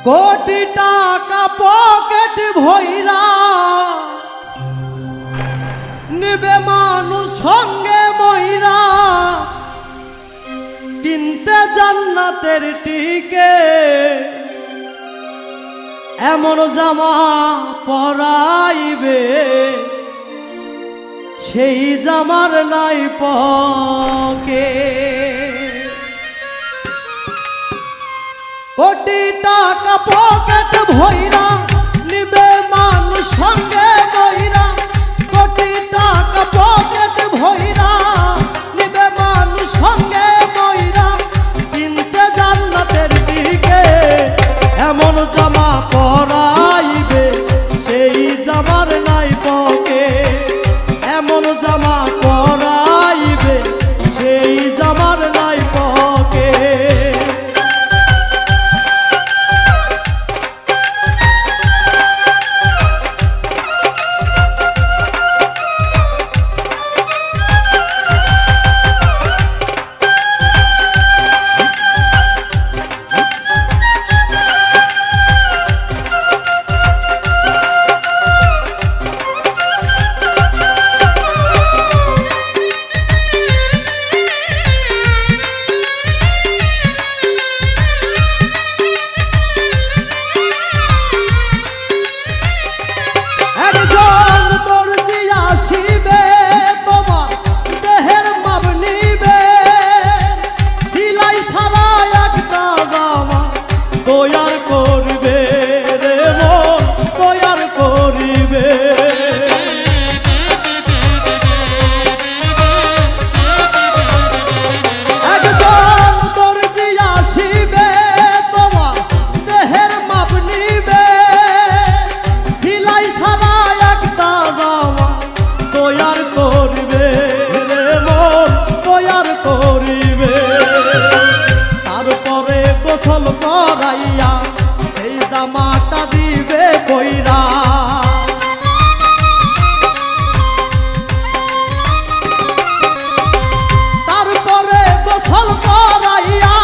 কোটি টাকা পকেট ভইরা নিবে মানুষ সঙ্গে মইরা কিনতে জান্নাতের টিকে এমন জামা পরাইবে সেই জামার নাই পকে কোটি টাকা পকেট ভইরা নিবে মানুষ সঙ্গে মইরা কোটি টাকা পকেট ভইরা নিবে মানুষ সঙ্গে মইরা কিনতে জান্নাতের দিকে এমন জামা পরাইবে সেই জামার নাই পকে এমন জামা পরাইবে সেই জামার নাই পকে গোসল করাইয়া সেই জামাটা দিবে কইরা তারপরে গোসল করাইয়া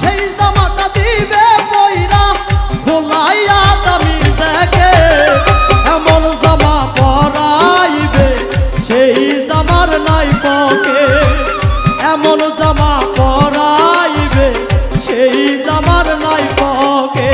সেই জামাটা দিবে কইরা খোলাইয়া দামি দেখে এমন জামা পরাইবে সেই জামার নাই পকে এমন জামা পরাইবে সেই জামার নাই পকে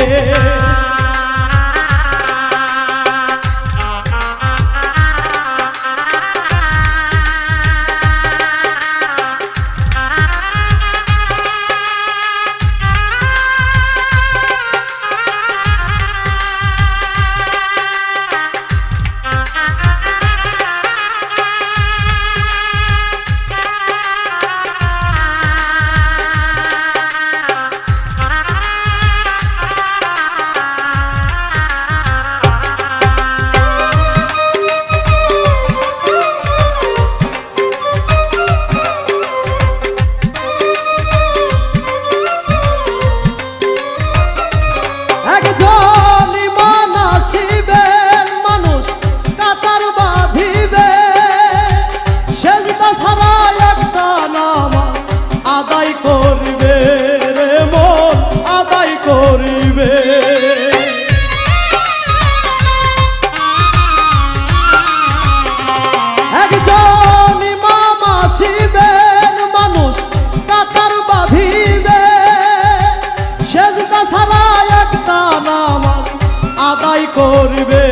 আদায় করিবে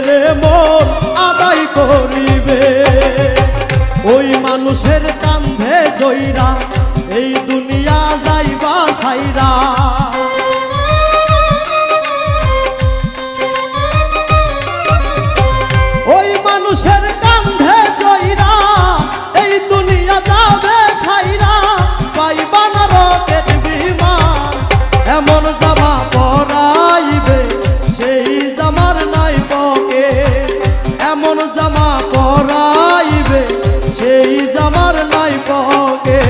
রে মন আদায় করিবে ওই মানুষের কান্ধে জইরা এই দুনিয়া যাইবা ছাইরা ওই মানুষের কান্ধে জইরা এই দুনিয়া যাবে ছাইরা পাইবা না রকেট বিমান এমন জামা পরাইবে সেই জামার নাই পকে এমন জামা পরাইবে সেই জামার নাই পকে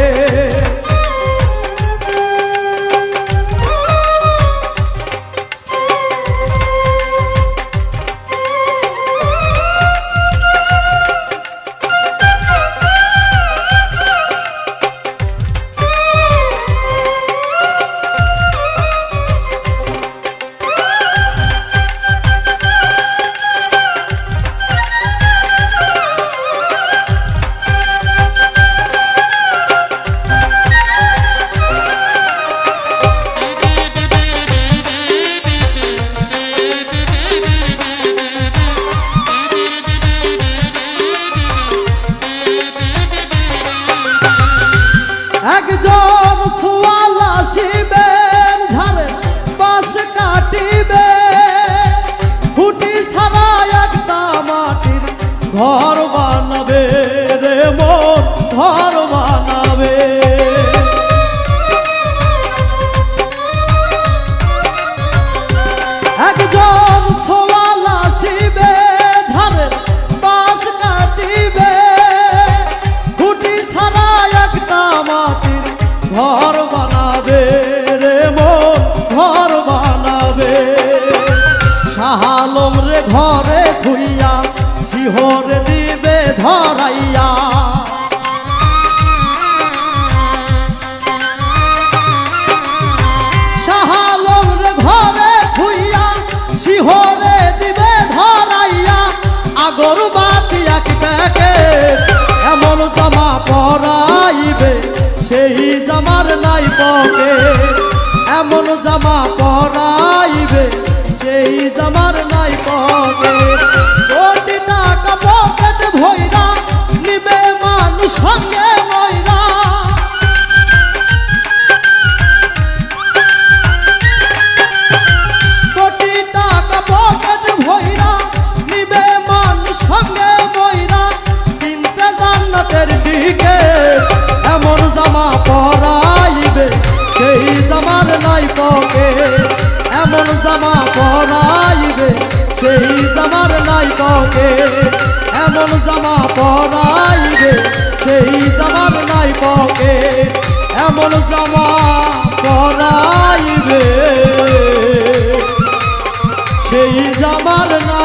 পরাইবে সেই জামার নাই পকে, এমন জামা পরাইবে সেই জামার নাই পকে। কোটি টাকা পকেট ভইরা নিবে মানুষ সঙ্গে ময়রা, কোটি টাকা পকেট ভইরা নিবে মানুষ সঙ্গে ময়রা, কিনতে জান্নাতের দিকে এমন জামা পরাইবে সেই জামার নাই পকে, এমন জামা পরাইবে সেই জামার নাই পকে, এমন জামা পরাইবে সেই জামার নাই পকে, এমন জামা পরাইবে সেই জামার নাই